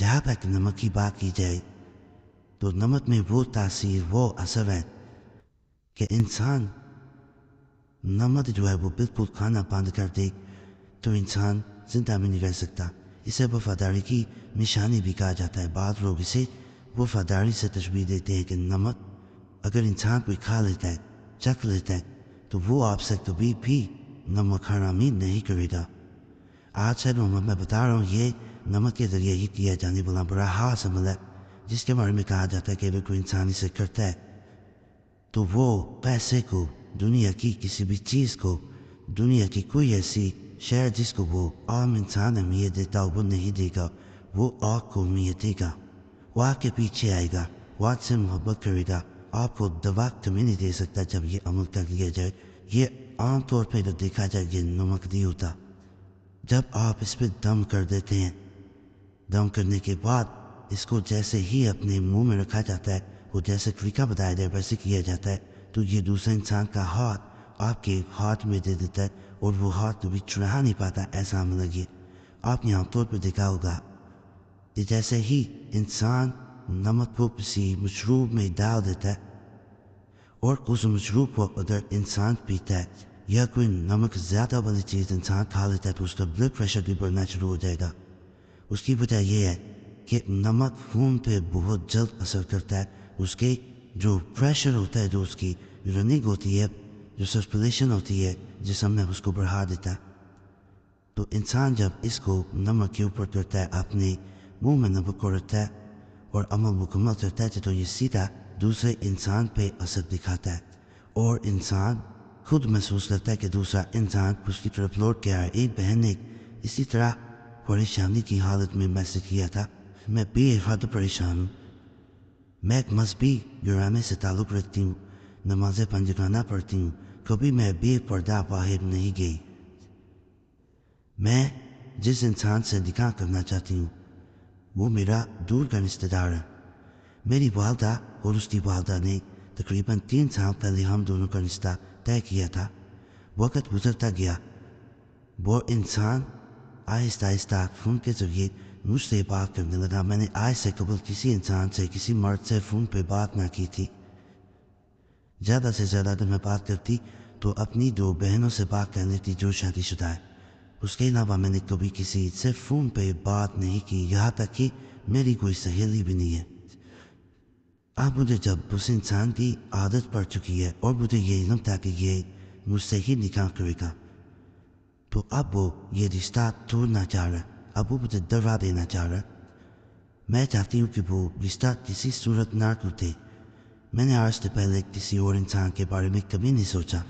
جہاں تک نمک کی بات کی جائے تو نمک میں وہ تاثیر، وہ اثر ہے کہ انسان نمک جو ہے وہ بالکل کھانا بند کر دے تو انسان زندہ بھی نہیں رہ سکتا۔ اسے وفاداری کی نشانی بھی کہا جاتا ہے۔ بعض لوگ اسے وفاداری سے تشبیہ دیتے ہیں کہ نمک اگر انسان کوئی کھا لیتا ہے، چکھ لیتا ہے، تو وہ آپ سے کبھی بھی نمک حرامی نہیں کرے گا۔ آج سے میں بتا رہا ہوں، یہ نمک کے ذریعے ہی کیا جانے والا بڑا خاص عمل ہے، جس کے بارے میں کہا جاتا ہے کہ اگر کوئی انسان اسے کرتا ہے تو وہ پیسے کو، دنیا کی کسی بھی چیز کو، دنیا کی کوئی ایسی شے جس کو وہ عام انسان اہمیت دیتا وہ نہیں دے گا، وہ آپ کو اہمیت دے گا، وہ آپ کے پیچھے آئے گا، وہ آپ سے محبت کرے گا، آپ کو دوا کمی نہیں دے سکتا جب یہ عمل کر لیا جائے۔ یہ عام طور پہ جب دیکھا جائے یہ نمک نہیں ہوتا۔ جب آپ اس پہ دم کر دیتے ہیں، دم کرنے کے بعد اس کو جیسے ہی اپنے منہ میں رکھا جاتا ہے، وہ جیسے طریقہ بتایا جائے ویسے کیا جاتا ہے، تو یہ دوسرے انسان کا ہاتھ آپ کے ہاتھ میں دے دیتا ہے اور وہ ہاتھ کبھی چڑھا نہیں پاتا۔ ایسا عمل ہے یہ آپ نے عام طور پہ دیکھا ہوگا کہ جیسے ہی انسان نمک کو کسی مشروب میں ڈال دیتا ہے اور اس مشروب کو اگر انسان پیتا ہے یا کوئی نمک زیادہ والی چیز انسان کھا لیتا ہے تو اس کا بلڈ پریشر بھی بڑھنا شروع ہو جائے گا۔ اس کی وجہ یہ ہے کہ نمک خون پہ بہت جلد اثر کرتا ہے۔ اس کے جو پریشر ہوتا ہے، جو اس کی رننگ ہوتی ہے، جو سرکولیشن ہوتی ہے جسم میں، اس کو بڑھا دیتا ہے۔ تو انسان جب اس کو نمک کے اوپر کرتا ہے، اپنے منہ میں نمک کو رکھتا ہے اور عمل مکمل کرتا ہے تو یہ سیدھا دوسرے انسان پہ اثر دکھاتا ہے اور انسان خود محسوس کرتا ہے کہ دوسرا انسان اس کی طرف لوٹ کے آیا۔ ایک بہن نے اسی طرح پریشانی کی حالت میں میسج کیا تھا، میں بے حد پریشان ہوں، میں ایک مذہبی گرانے سے تعلق رکھتی ہوں، نماز پنجگانہ پڑھتی ہوں، کبھی میں بے پردہ باہر نہیں گئی، میں جس انسان سے نکاح کرنا چاہتی ہوں وہ میرا دور کا رشتہ دار ہے۔ میری والدہ اور اس کی والدہ نے تقریباً 3 سال پہلے ہم دونوں کا رشتہ طے کیا تھا۔ وقت گزرتا گیا، وہ انسان آہستہ آہستہ فون کے ذریعے مجھ سے بات کرنے لگا۔ میں نے آج سے قبل کسی انسان سے، کسی مرد سے فون پہ بات نہ کی تھی۔ زیادہ سے زیادہ اگر میں بات کرتی تو اپنی 2 بہنوں سے بات کر لیتی جو شادی شدہ ہے۔ اس کے علاوہ میں نے کبھی کسی سے فون پہ بات نہیں کی، یہاں تک کہ میری کوئی سہیلی بھی نہیں ہے۔ اب مجھے جب اس انسان کی عادت پڑ چکی ہے اور مجھے یہ علم تھا کہ یہ مجھ سے ہی نکاح کرے گا، تو اب وہ یہ رشتہ توڑنا چاہ رہا ہے، اب وہ مجھے ڈرا دینا چاہ رہا ہے۔ میں چاہتی ہوں کہ وہ رشتہ کسی صورت نہ ٹوٹے۔ میں نے آج سے پہلے کسی اور انسان کے بارے میں کبھی نہیں سوچا۔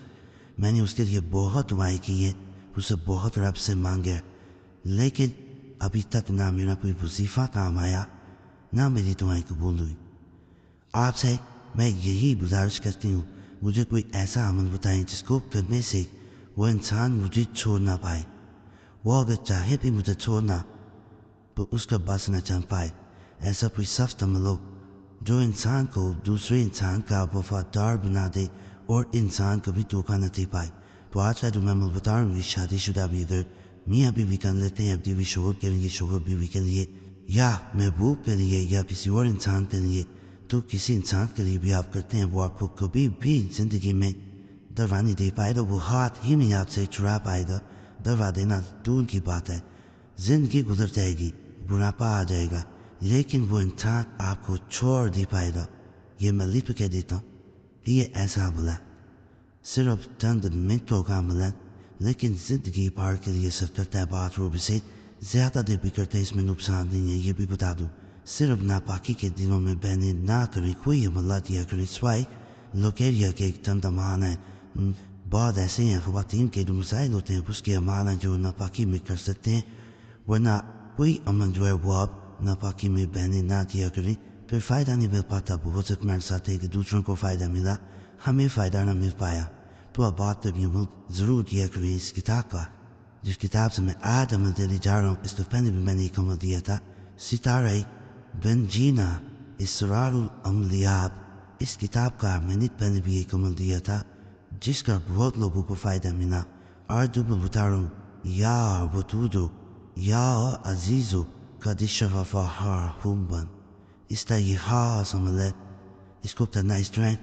میں نے اس کے لیے بہت دعائیں کی ہیں، اسے بہت رب سے مانگا، لیکن ابھی تک نہ میرا کوئی وظیفہ کام آیا، نہ میری دعائیں قبول ہوئی۔ آپ سے میں یہی گزارش کرتی ہوں، مجھے کوئی ایسا عمل بتائیں جس کو کرنے سے وہ انسان مجھے چھوڑ نہ پائے۔ وہ اگر چاہے بھی مجھے چھوڑنا تو اس کا بس نہ چل پائے۔ ایسا کوئی سخت عمل ہو جو انسان کو دوسرے انسان کا وفادار بنا دے اور انسان کبھی دھوکہ نہ دے پائے۔ تو آج کا جو میں عمل بتا رہا ہوں، یہ شادی شدہ بھی اگر میاں بیوی کر لیتے ہیں، بیوی شوہر کے لیے، شوہر بیوی کے لیے، یا محبوب کے لیے، یا کسی اور انسان کے لیے، تو کسی انسان کے لیے بھی آپ کرتے ہیں، وہ آپ کو کبھی بھی زندگی میں دوا نہیں دے پائے گا، وہ ہاتھ ہی نہیں آپ سے چھڑا پائے گا۔ دوا دینا دور کی بات ہے، زندگی گزر جائے گی، بڑھاپا آ جائے گا، لیکن وہ انسان آپ کو چھوڑ نہیں پائے گا۔ یہ میں لکھ کے دیتا ہوں، یہ ایسا عمل ہے، صرف چند منٹوں کا عمل ہے، لیکن زندگی بھر کے لیے اثر کرتا ہے۔ بات روب سے زیادہ دیر بھی کرتے ہیں، اس میں نقصان نہیں ہے، یہ بھی بتا دوں۔ صرف ناپاکی کے دنوں میں بہنیں نہ کریں، کوئی عمل نہ کیا کریں، سوائے لوکیریا کے ایک چند امان ہیں۔ بعض ایسے ہیں خواتین کے جو مسائل ہوتے ہیں اس کے امان ہیں جو ناپاکی میں کر سکتے ہیں، ورنہ کوئی عمل جو ہے وہ آپ ناپاکی میں بہنیں نہ کیا کریں، پھر فائدہ نہیں مل پاتا۔ بہت سے ہمارے ساتھ ہے کہ دوسروں کو فائدہ ملا، ہمیں فائدہ نہ مل پایا، تو اب بات تک عمل ضرور کیا کریں اس کتاب کا، جس کتاب سے میں آج عمل دینے جا رہا ہوں۔ اس سے پہلے بھی میں نے ایک عمل دیا تھا، ستارہ بن جینا اسرار العملیات، اس کتاب کا میں نے پہلے بھی ایک عمل دیا تھا جس کا بہت لوگوں کو فائدہ ملا۔ آج جو میں بتا رہا ہوں، یا ودودو، یا عزیزو، کا دشہ فہار ہومبن اس طرح یہ خاص عمل ہے اس کو کرنا اس طرح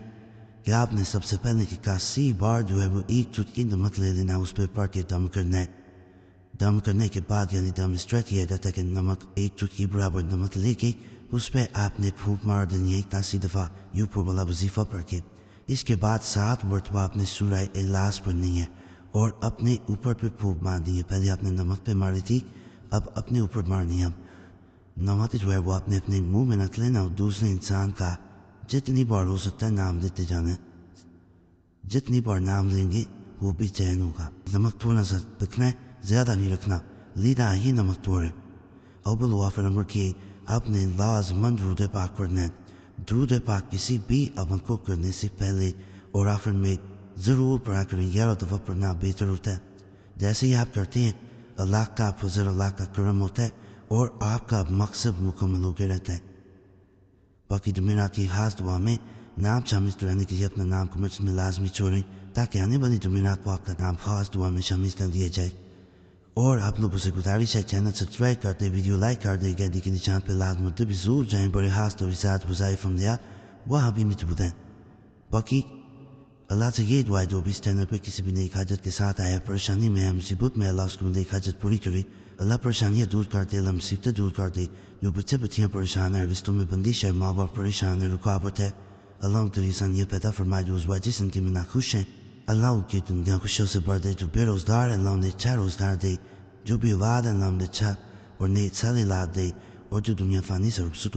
کہ آپ نے سب سے پہلے کی کاسی بار جو ہے وہ ایک چٹکی نمک لے لینا اس پہ پڑھ کے دم کرنا ہے. دم کرنے کے بعد یعنی دم اس طرح کیا جاتا ہے کہ نمک ایک چٹکی برابر نمک لے کے اس پہ آپ نے پھونک مار دینی ہے 81 دفعہ یوپر والا وظیفہ پڑھ کے. اس کے بعد 7 مرتبہ آپ نے سورہ اخلاص پڑھنی ہے اور اپنے اوپر پہ پھونک مارنی ہے. پہلے آپ نے نمک پہ ماری تھی اب اپنے اوپر مارنی ہے. اب نمک جو ہے وہ آپ نے اپنے منہ میں رکھ لینا اور دوسرے انسان کا جتنی بار ہو سکتا ہے نام لیتے جانا ہے. جتنی بار نام لیں گے وہ بھی چین ہوگا. نمک تھوڑا سا رکھنا ہے زیادہ نہیں رکھنا لینا ہی نمک توڑے. اول وافر نمبر کی آپ نے لازماً درود پاک پڑھنا ہے. درود پاک کسی بھی عمل کو کرنے سے پہلے اور آخر میں ضرور پڑھا کریں. 11 دفعہ پڑھنا بہتر ہوتا ہے. جیسے ہی آپ کرتے ہیں اللہ کا فضل اللہ کا کرم ہوتا ہے اور آپ کا مقصد مکمل ہو کے رہتا ہے. باقی جمعرات کی خاص دعا میں نام شامل کرانے کے لیے اپنا نام کمنٹس میں لازمی چھوڑیں تاکہ آنے والی جمعرات کو آپ کا نام خاص دعا میں شامل کر دیا جائے. اور آپ لوگوں سے گزارش ہے چینل سبسکرائب کرتے ویڈیو لائک کر دے گھنٹی کے نشان پہ لازم بھی ضرور جائیں. بڑے خاص طور ساتھ وظائف عملیات وہاں بھی موجود ہیں. باقی اللہ سے یہ دعا ہے جو بھی اس چینل پہ کسی بھی نیک حاجت کے ساتھ آیا پریشانی میں ہے مصیبت میں اللہ اس کو نیک حاجت پوری کرے. اللہ پریشانیاں دور کر دے اللہ مصیبتیں دور کر دے. جو بچے بچیاں پریشان ہیں رشتوں میں بندش ہے ماں باپ پریشان ہے رکاوٹ ہے اللہ ان کے لیے آسانیاں پیدا فرمائے. جو اس وجہ سے ان کے میں ناخوش ہیں اللہ ان کی دنیا خوشیوں سے بھر دے. جو بے روزگار ہے اللہ انہیں اچھا روزگار دے. جو بھی اولاد ہے اللہ انہیں اچھا اور نیک صالح اولاد دے. اور جو دنیا فانی سے رخصت